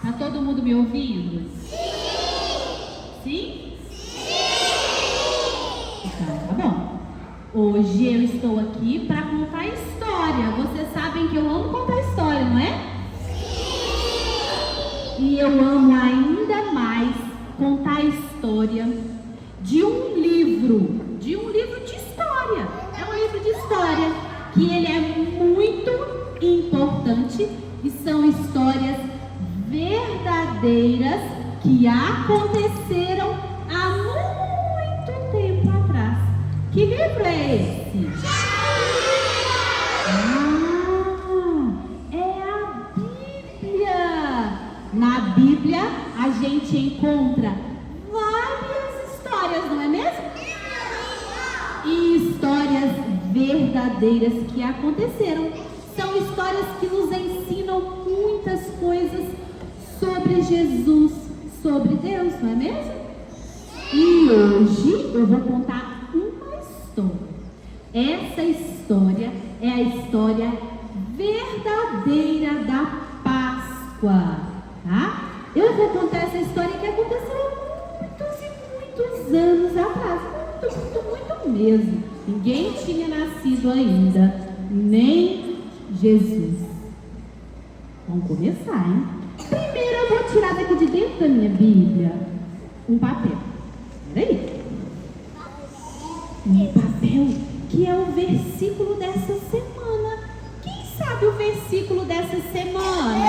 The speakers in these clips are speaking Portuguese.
Tá todo mundo me ouvindo? Sim? Tá bom. Hoje eu estou aqui para contar história. Vocês sabem que eu amo contar história, não é? E eu amo ainda mais contar a história de um livro de história. É um livro de história que ele é muito importante e são histórias verdadeiras que aconteceram há muito tempo atrás. Que livro é esse? É a Bíblia. Na Bíblia a gente encontra várias histórias, não é mesmo? E histórias verdadeiras que aconteceram. São histórias que nos ensinam muitas coisas sobre Jesus, sobre Deus, não é mesmo? E hoje eu vou contar uma história. Essa história é a história verdadeira da Páscoa, tá? Eu vou contar essa história que aconteceu há muitos anos atrás. Muito mesmo. Ninguém tinha nascido ainda, nem Jesus. Vamos começar, hein? Primeiro eu vou tirar daqui de dentro da minha Bíblia um papel. Peraí. Um papel que é o versículo dessa semana. Quem sabe o versículo dessa semana?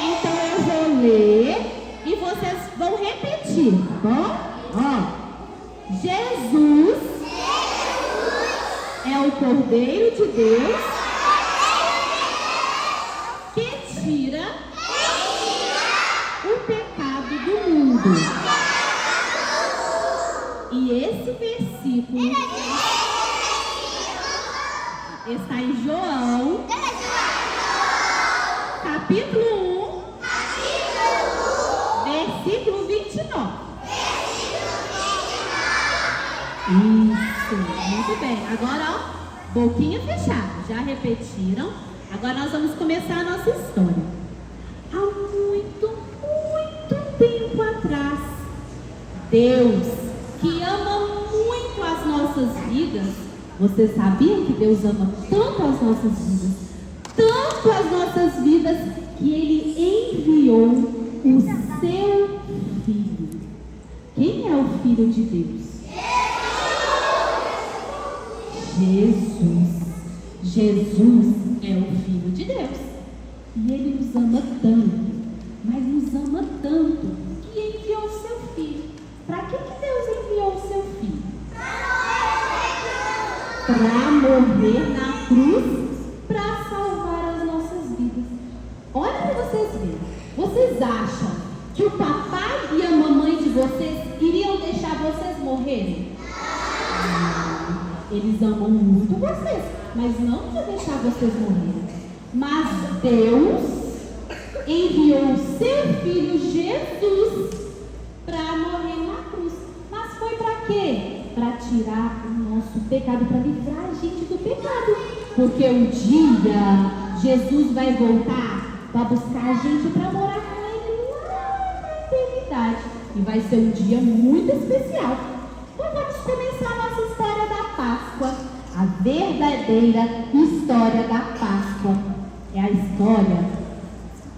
Então eu vou ler e vocês vão repetir, tá bom? Ó. Jesus é o Cordeiro de Deus que tira o pecado do mundo. E esse versículo está em João, capítulo 1, versículo 29. Isso, muito bem. Agora, ó, boquinha fechada. Já repetiram? Agora nós vamos começar a nossa história. Há muito tempo atrás, Deus, que ama muito as nossas vidas. Vocês sabiam que Deus ama tanto as nossas vidas, que Ele enviou o seu Filho. Quem é o Filho de Deus? Jesus é o Filho de Deus. E Ele nos ama tanto, mas nos ama tanto, que enviou o seu Filho. Para que Deus enviou o seu Filho? Para morrer na cruz, para salvar as nossas vidas. Olha para vocês verem. Vocês acham que o papai e a mamãe de vocês iriam deixar vocês morrerem? Eles amam muito vocês, mas não vão deixar vocês morrerem. Mas Deus enviou o seu Filho Jesus para morrer na cruz. Mas foi para quê? Para tirar o nosso pecado, para livrar a gente do pecado. Porque um dia Jesus vai voltar para buscar a gente para morar com Ele lá na eternidade. E vai ser um dia muito especial. Então vamos começar a nossa história da Páscoa. A verdadeira história da Páscoa é a história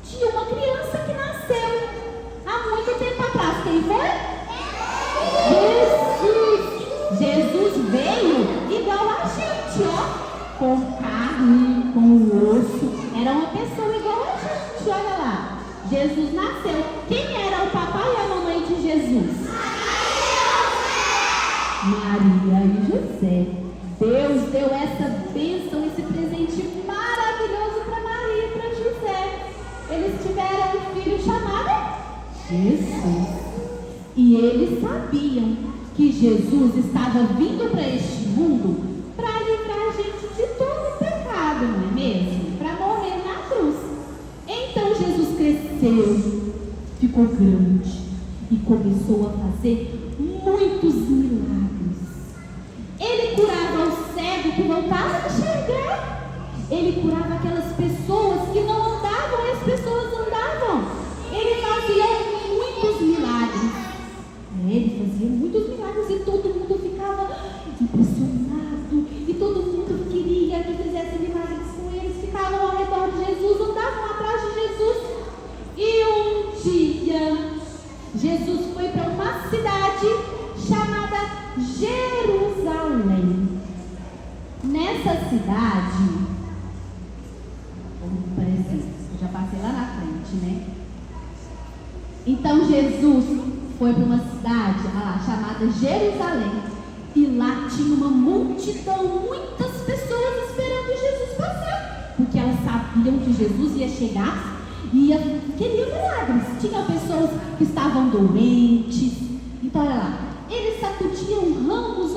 de uma criança que nasceu há muito tempo atrás. Quem foi? Jesus veio igual a gente, ó, com carne, com osso. Era uma pessoa igual a gente, olha lá. Jesus nasceu. Quem era o papai e a mamãe de Jesus? Maria e José. Deus deu essa bênção, esse presente maravilhoso para Maria e para José. Eles tiveram um filho chamado Jesus. E eles sabiam que Jesus estava vindo para este mundo para livrar a gente de todo o pecado, não é mesmo? Para morrer na cruz. Então Jesus cresceu, ficou grande e começou a fazer muitos milagres. Ele curava o cego que voltava a enxergar. Ele curava aquelas pessoas que não andavam e as pessoas andavam. exemplo. Eu já passei lá na frente, né? Então Jesus foi para uma cidade chamada Jerusalém. E lá tinha uma multidão, muitas pessoas esperando Jesus passar. Porque elas sabiam que Jesus ia chegar e queriam milagres. Tinha pessoas que estavam doentes. Então olha lá, eles sacudiam ramos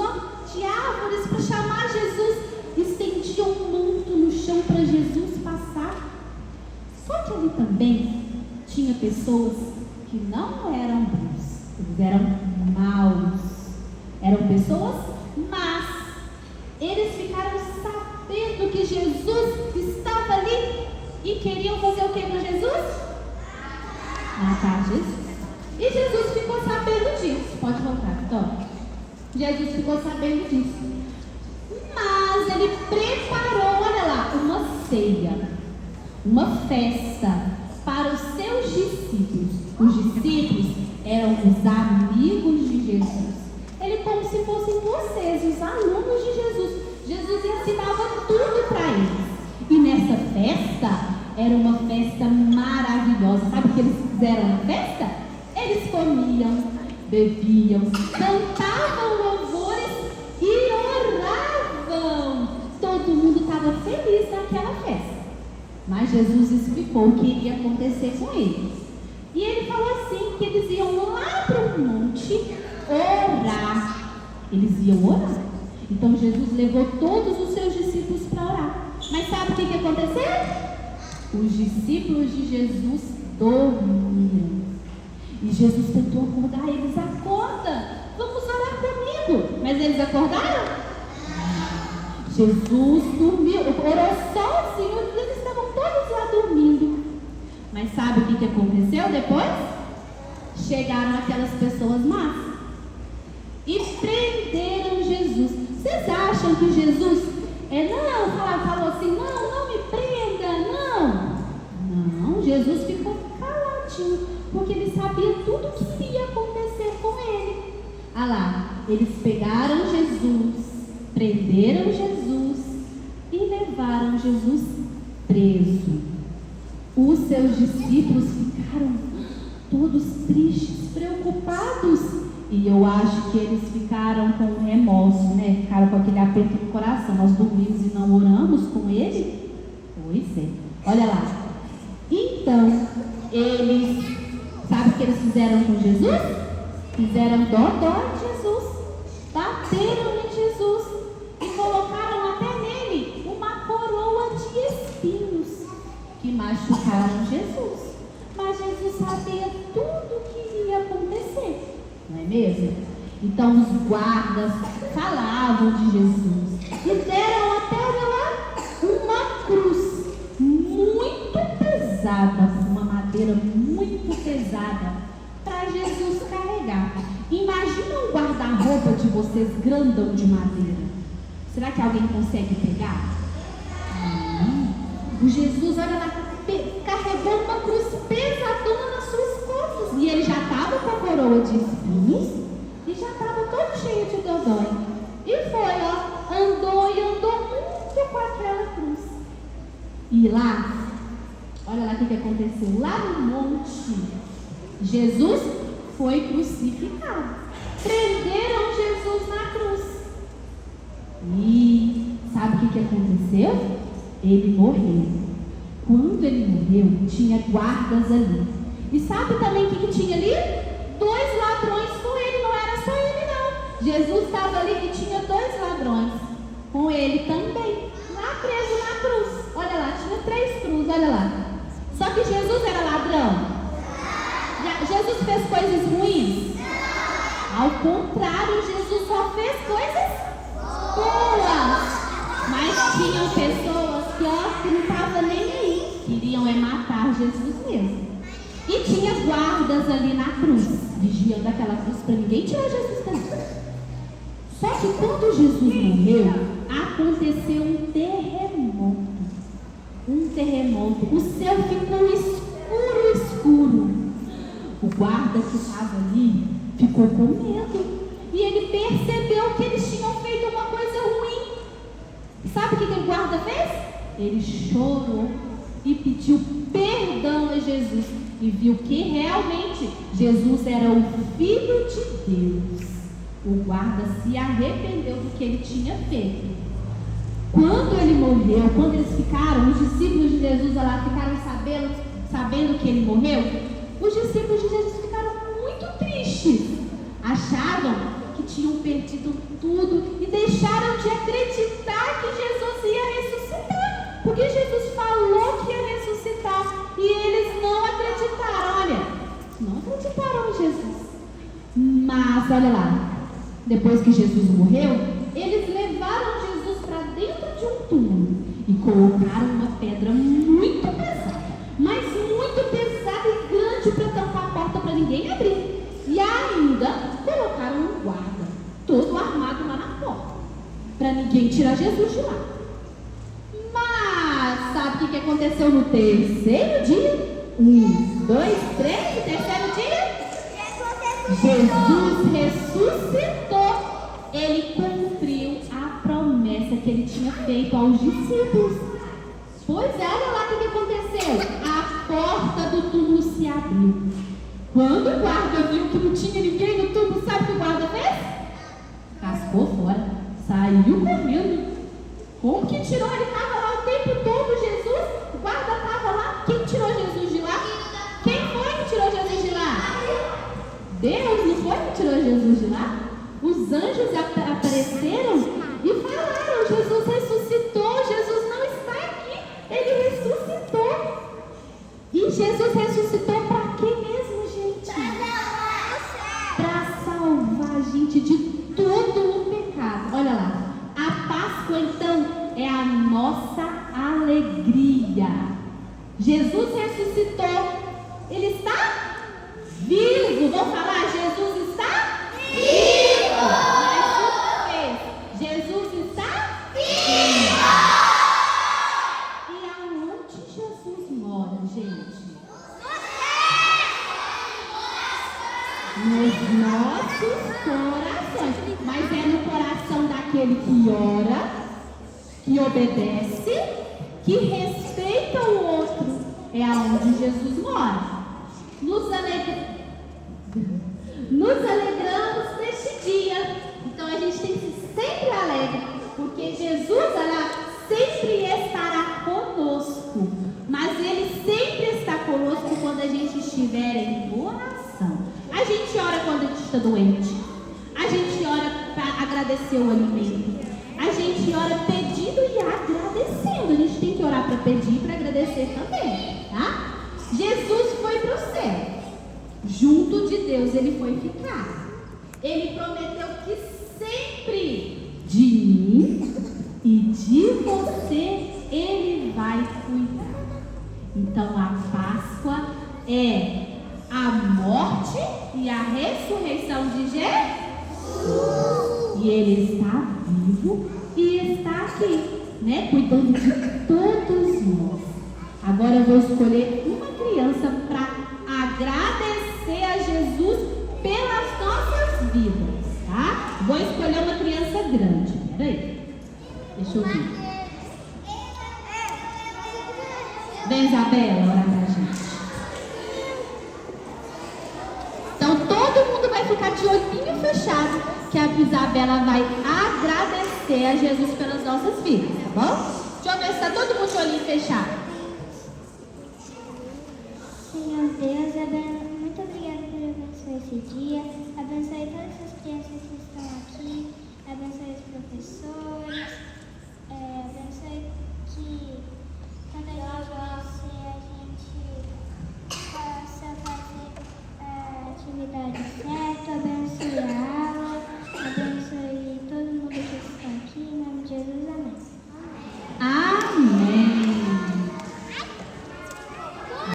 de árvores para chamar Jesus. Estendiam um manto no chão para Jesus passar. Só que ali também tinha pessoas que não eram bons, eles eram maus, eram pessoas más. Eles ficaram sabendo que Jesus estava ali e queriam fazer o que com Jesus? Matar Jesus. E Jesus ficou sabendo disso. Pode voltar, então. Jesus ficou sabendo disso. Mas ele preparou, olha lá, uma ceia, uma festa para os seus discípulos. Os discípulos eram os amigos de Jesus. Ele como se fossem vocês, os alunos de Jesus. Jesus ensinava tudo para eles. E nessa festa, era uma festa maravilhosa. Sabe o que eles fizeram na festa? Eles comiam, bebiam, cantavam louvores e oravam. Todo mundo estava feliz naquela festa. Mas Jesus explicou o que iria acontecer com eles. E ele falou assim, que eles iam lá para o monte orar. Eles iam orar. Então Jesus levou todos os seus discípulos para orar. Mas sabe o que aconteceu? Os discípulos de Jesus dormiram. E Jesus tentou acordar eles. Acorda, vamos orar comigo. Mas eles acordaram? Jesus dormiu, orou sozinho. Eles estavam todos lá dormindo. Mas sabe o que aconteceu depois? Chegaram aquelas pessoas más e prenderam Jesus. Vocês acham que Jesus falou assim, não me prenda, não, Jesus ficou caladinho, porque ele sabia tudo o que iria acontecer com ele. Eles pegaram Jesus, prenderam Jesus e levaram Jesus preso. Os seus discípulos ficaram todos tristes, preocupados. E eu acho que eles ficaram com remorso, né? Ficaram com aquele aperto no coração. Nós dormimos e não oramos com ele? Pois é. Olha lá. Então, eles... Sabe o que eles fizeram com Jesus? Fizeram dó de Jesus. Bateram em Jesus. E colocaram até nele uma coroa de espinhos que machucaram Jesus. Mas Jesus sabia tudo o que ia acontecer, não é mesmo? Então os guardas falavam de Jesus e deram até lá uma cruz muito pesada, uma madeira muito pesada para Jesus carregar. Imagina um guarda-roupa de vocês grandão de madeira. Será que alguém consegue pegar? O Jesus, olha lá, carregou uma cruz pesadona nas suas costas. E ele já estava com a coroa de espinhos e já estava todo cheio de dodói. E foi, andou e andou muito com aquela cruz. E lá, olha lá o que aconteceu. Lá no monte, Jesus foi crucificado. Prenderam Jesus na cruz. E sabe o que aconteceu? Ele morreu. Quando ele morreu, tinha guardas ali. E sabe também o que tinha ali? 2 ladrões com ele, não era só ele não. Jesus estava ali e tinha 2 ladrões com ele também, lá preso na cruz. Olha lá, tinha 3 cruzes, olha lá. Só que Jesus era ladrão? Jesus fez coisas ruins? Ao contrário, Jesus só fez coisas boas. Mas tinham pessoas que não estavam nem aí, queriam matar Jesus mesmo. E tinha guardas ali na cruz, vigiando aquela cruz para ninguém tirar Jesus dali. Só que quando Jesus morreu, aconteceu um terremoto. O céu ficou escuro. O guarda que estava ali ficou com medo. E ele percebeu que eles tinham feito uma coisa ruim. Sabe o que o guarda fez? Ele chorou e pediu perdão a Jesus e viu que realmente Jesus era o Filho de Deus. O guarda se arrependeu do que ele tinha feito. Quando ele morreu, quando eles ficaram, os discípulos de Jesus lá ficaram sabendo que ele morreu, os discípulos de Jesus ficaram muito tristes. Achavam que tinham perdido tudo e deixaram de acreditar que Jesus ia ressuscitar, porque Jesus falou que ia ressuscitar e eles não acreditaram. Olha, não acreditaram em Jesus. Mas olha lá, depois que Jesus morreu, eles levaram Jesus para dentro de um túmulo e colocaram uma pedra muito pesada, mas muito pesada e grande para tampar a porta para ninguém abrir. E ainda colocaram um guarda, todo armado lá na porta, para ninguém tirar Jesus de lá. Mas sabe o que aconteceu no terceiro dia? 1, 2, 3, no terceiro dia? Jesus ressuscitou. Ele cumpriu a promessa que ele tinha feito aos discípulos. Pois é, olha lá o que aconteceu. A porta do túmulo se abriu. Quando o guarda viu que não tinha ninguém no túmulo, sabe o que o guarda fez? Cascou fora, saiu correndo. Como que tirou? Ele estava lá o tempo todo, Jesus. O guarda estava lá. Quem tirou Jesus de lá? Quem foi que tirou Jesus de lá? Deus não foi que tirou Jesus de lá? Os anjos apareceram e falaram: Jesus ressuscitou, Jesus não está aqui, ele ressuscitou. E Jesus ressuscitou para quê mesmo, gente? Para salvar a gente de todo o pecado. Olha lá, a Páscoa então é a nossa alegria. Jesus ressuscitou, ele está vivo. Vamos falar, Jesus está vivo. Mais uma vez, Jesus está vivo. E aonde Jesus mora, gente? Nos nossos corações. Mas é no coração daquele que ora, que obedece, que respeita o outro. É aonde Jesus mora. Nos alegramos neste dia. Então a gente tem que ser sempre alegre, porque Jesus sempre estará conosco. Mas Ele sempre está conosco quando a gente estiver em oração. A gente ora quando a gente está doente. A gente ora para agradecer o alimento. A gente ora pedindo e agradecendo. A gente tem que orar para pedir e para agradecer também, tá? Jesus foi para o céu. Junto de Deus ele foi ficar. Ele prometeu que sempre de mim e de você ele vai cuidar. Então a Páscoa é a morte e a ressurreição de Jesus. E ele está vivo e está aqui, né, cuidando de todos nós. Agora eu vou escolher uma criança para agradecer a Jesus pelas nossas vidas, tá? Vou escolher uma criança grande. Peraí, deixa eu ver. Vem, Isabela, orar pra gente. Então todo mundo vai ficar de olhinho fechado, que a Isabela vai agradecer a Jesus pelas nossas vidas, tá bom? Deixa eu ver se está todo mundo de olhinho fechado. Senhor Deus, muito obrigada por abençoar esse dia. Abençoe todas as crianças que estão aqui. Abençoe os professores. Abençoe que